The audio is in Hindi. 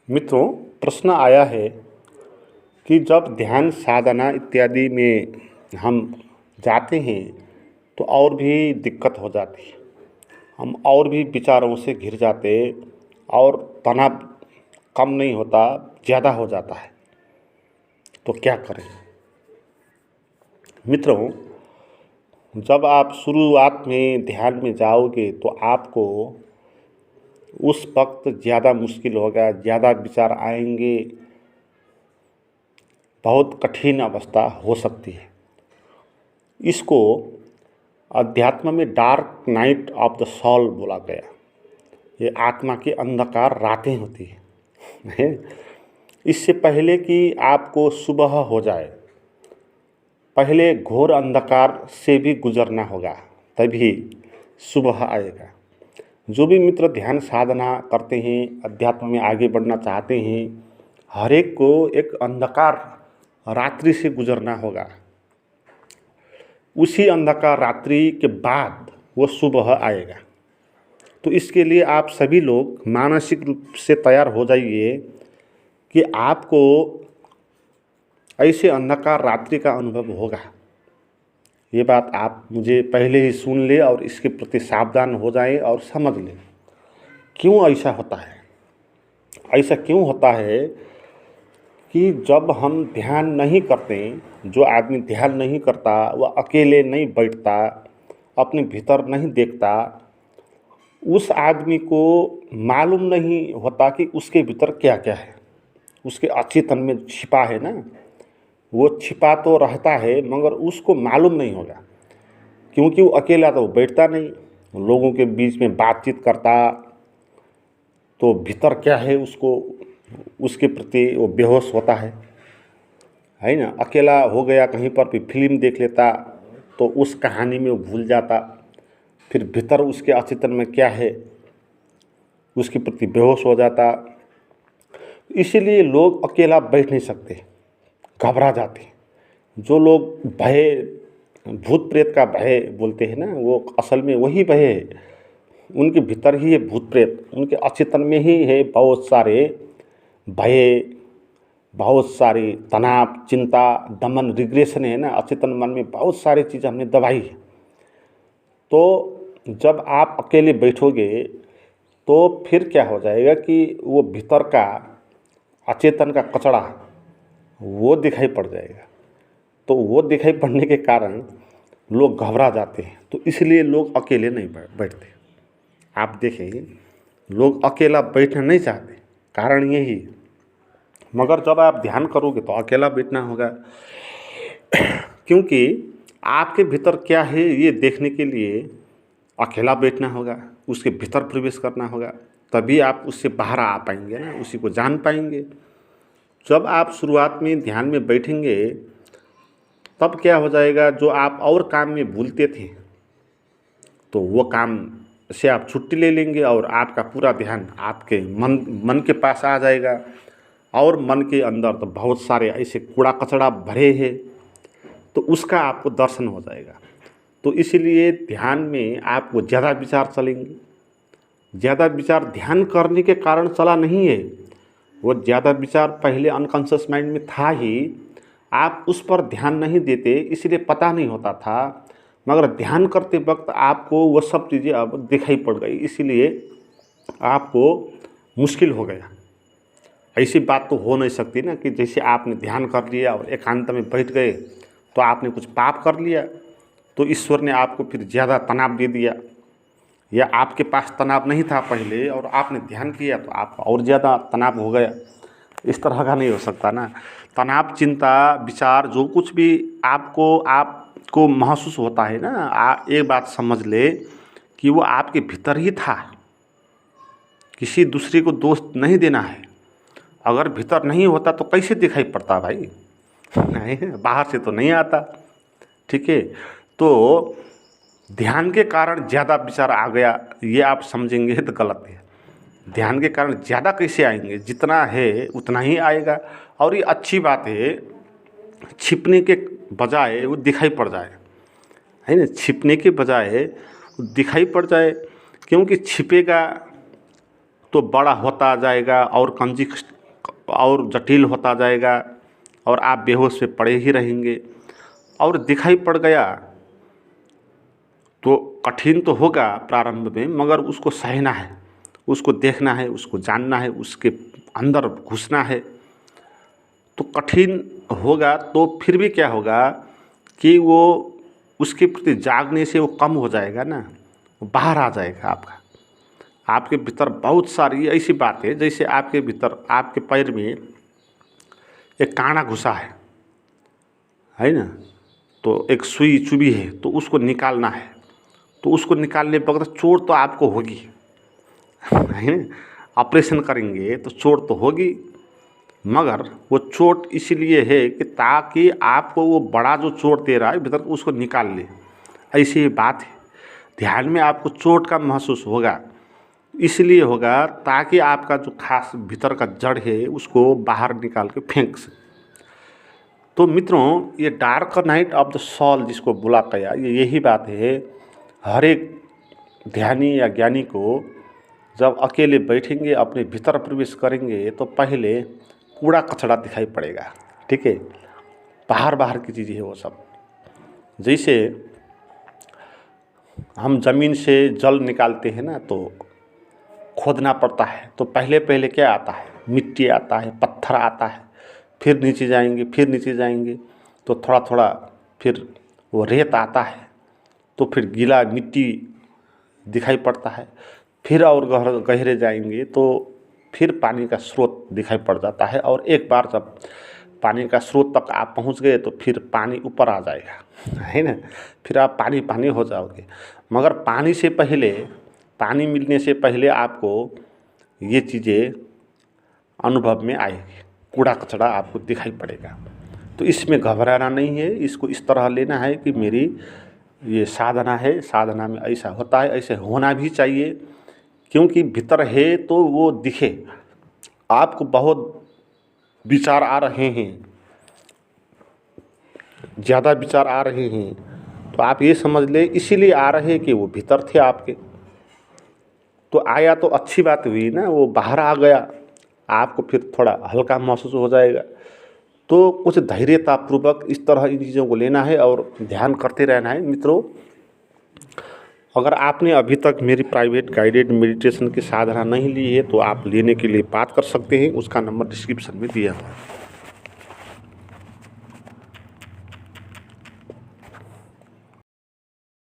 मित्रों, प्रश्न आया है कि जब ध्यान साधना इत्यादि में हम जाते हैं तो और भी दिक्कत हो जाती है। हम और भी विचारों से घिर जाते और तनाव कम नहीं होता, ज़्यादा हो जाता है। तो क्या करें? मित्रों, जब आप शुरुआत में ध्यान में जाओगे तो आपको उस वक्त ज़्यादा मुश्किल होगा, ज़्यादा विचार आएंगे, बहुत कठिन अवस्था हो सकती है। इसको अध्यात्म में dark night of the soul बोला गया। ये आत्मा की अंधकार रातें होती हैं। इससे पहले कि आपको सुबह हो जाए, पहले घोर अंधकार से भी गुजरना होगा, तभी सुबह आएगा। जो भी मित्र ध्यान साधना करते हैं, अध्यात्म में आगे बढ़ना चाहते हैं, हर एक को एक अंधकार रात्रि से गुजरना होगा। उसी अंधकार रात्रि के बाद वो सुबह आएगा। तो इसके लिए आप सभी लोग मानसिक रूप से तैयार हो जाइए कि आपको ऐसे अंधकार रात्रि का अनुभव होगा। ये बात आप मुझे पहले ही सुन ले और इसके प्रति सावधान हो जाएं और समझ लें क्यों ऐसा होता है। ऐसा क्यों होता है कि जब हम ध्यान नहीं करते, जो आदमी ध्यान नहीं करता वह अकेले नहीं बैठता, अपने भीतर नहीं देखता, उस आदमी को मालूम नहीं होता कि उसके भीतर क्या क्या है। उसके अचेतन में छिपा है ना, वो छिपा तो रहता है मगर उसको मालूम नहीं होगा, क्योंकि वो अकेला तो बैठता नहीं, लोगों के बीच में बातचीत करता, तो भीतर क्या है उसको, उसके प्रति वो बेहोश होता है ना। अकेला हो गया, कहीं पर भी फिल्म देख लेता तो उस कहानी में वो भूल जाता, फिर भीतर उसके अचेतन में क्या है उसके प्रति बेहोश हो जाता। इसीलिए लोग अकेला बैठ नहीं सकते, घबरा जाते। जो लोग भय, भूत प्रेत का भय बोलते हैं ना, वो असल में वही भय है, उनके भीतर ही है भूत प्रेत, उनके अचेतन में ही है बहुत सारे भय, बहुत सारी तनाव, चिंता, दमन, रिग्रेशन है ना। अचेतन मन में बहुत सारी चीज़ हमने दबाई है। तो जब आप अकेले बैठोगे तो फिर क्या हो जाएगा कि वो भीतर का अचेतन का कचरा वो दिखाई पड़ जाएगा। तो वो दिखाई पड़ने के कारण लोग घबरा जाते हैं। तो इसलिए लोग अकेले नहीं बैठते। आप देखें, लोग अकेला बैठना नहीं चाहते, कारण यही। मगर जब आप ध्यान करोगे तो अकेला बैठना होगा, क्योंकि आपके भीतर क्या है ये देखने के लिए अकेला बैठना होगा, उसके भीतर प्रवेश करना होगा, तभी आप उससे बाहर आ पाएंगे ना, उसी को जान पाएंगे। जब आप शुरुआत में ध्यान में बैठेंगे तब क्या हो जाएगा, जो आप और काम में भूलते थे तो वो काम से आप छुट्टी ले लेंगे और आपका पूरा ध्यान आपके मन के पास आ जाएगा। और मन के अंदर तो बहुत सारे ऐसे कूड़ा कचरा भरे हैं, तो उसका आपको दर्शन हो जाएगा। तो इसीलिए ध्यान में आपको ज़्यादा विचार चलेंगे। ज़्यादा विचार ध्यान करने के कारण चला नहीं है, वो ज़्यादा विचार पहले अनकॉन्शियस माइंड में था ही, आप उस पर ध्यान नहीं देते इसलिए पता नहीं होता था। मगर ध्यान करते वक्त आपको वो सब चीज़ें अब दिखाई पड़ गई, इसीलिए आपको मुश्किल हो गया। ऐसी बात तो हो नहीं सकती ना कि जैसे आपने ध्यान कर लिया और एकांत में बैठ गए तो आपने कुछ पाप कर लिया, तो ईश्वर ने आपको फिर ज़्यादा तनाव दे दिया, या आपके पास तनाव नहीं था पहले और आपने ध्यान किया तो आपका और ज़्यादा तनाव हो गया। इस तरह का नहीं हो सकता ना। तनाव, चिंता, विचार, जो कुछ भी आपको महसूस होता है ना, एक बात समझ ले कि वो आपके भीतर ही था। किसी दूसरे को दोष नहीं देना है। अगर भीतर नहीं होता तो कैसे दिखाई पड़ता भाई? नहीं, बाहर से तो नहीं आता। ठीक है, तो ध्यान के कारण ज़्यादा विचार आ गया, ये आप समझेंगे तो गलत है। ध्यान के कारण ज़्यादा कैसे आएंगे? जितना है उतना ही आएगा। और ये अच्छी बात है, छिपने के बजाय वो दिखाई पड़ जाए, है ना। छिपने के बजाय वो दिखाई पड़ जाए, क्योंकि छिपेगा तो बड़ा होता जाएगा और और जटिल होता जाएगा और आप बेहोश पे पड़े ही रहेंगे। और दिखाई पड़ गया तो कठिन तो होगा प्रारंभ में, मगर उसको सहना है, उसको देखना है, उसको जानना है, उसके अंदर घुसना है। तो कठिन होगा तो फिर भी क्या होगा कि वो उसके प्रति जागने से वो कम हो जाएगा ना, वो बाहर आ जाएगा आपका। आपके भीतर बहुत सारी ऐसी बात है, जैसे आपके भीतर आपके पैर में एक कांटा घुसा है ना, तो एक सुई चुभी है, तो उसको निकालना है। तो उसको निकालने पर चोट तो आपको होगी, है ना। ऑपरेशन करेंगे तो चोट तो होगी, मगर वो चोट इसलिए है कि ताकि आपको वो बड़ा जो चोट दे रहा है भीतर उसको निकाल ले। ऐसी ही बात है, ध्यान में आपको चोट का महसूस होगा, इसलिए होगा ताकि आपका जो खास भीतर का जड़ है उसको बाहर निकाल के फेंक सके। तो मित्रों, ये dark night of the soul जिसको बुला गया, ये यही बात है। हर एक ध्यानी या ज्ञानी को जब अकेले बैठेंगे, अपने भीतर प्रवेश करेंगे, तो पहले कूड़ा कचड़ा दिखाई पड़ेगा, ठीक है। बाहर बाहर की चीज़ें है वो सब। जैसे हम ज़मीन से जल निकालते हैं ना, तो खोदना पड़ता है, तो पहले पहले क्या आता है, मिट्टी आता है, पत्थर आता है, फिर नीचे जाएंगे, फिर नीचे जाएंगे तो थोड़ा थोड़ा फिर वो रेत आता है, तो फिर गीला मिट्टी दिखाई पड़ता है, फिर और गहरे जाएंगे तो फिर पानी का स्रोत दिखाई पड़ जाता है। और एक बार जब पानी का स्रोत तक आप पहुंच गए तो फिर पानी ऊपर आ जाएगा, है ना, फिर आप पानी पानी हो जाओगे। मगर पानी से पहले, पानी मिलने से पहले आपको ये चीज़ें अनुभव में आएगी, कूड़ा कचड़ा आपको दिखाई पड़ेगा। तो इसमें घबराना नहीं है, इसको इस तरह लेना है कि मेरी ये साधना है, साधना में ऐसा होता है, ऐसे होना भी चाहिए, क्योंकि भीतर है तो वो दिखे। आपको बहुत विचार आ रहे हैं, ज़्यादा विचार आ रहे हैं, तो आप ये समझ ले इसीलिए आ रहे हैं कि वो भीतर थे आपके। तो आया तो अच्छी बात हुई ना, वो बाहर आ गया, आपको फिर थोड़ा हल्का महसूस हो जाएगा। तो कुछ धैर्यतापूर्वक इस तरह इन चीज़ों को लेना है और ध्यान करते रहना है। मित्रों, अगर आपने अभी तक मेरी प्राइवेट गाइडेड मेडिटेशन की साधना नहीं ली है तो आप लेने के लिए बात कर सकते हैं, उसका नंबर डिस्क्रिप्शन में दिया हुआ है।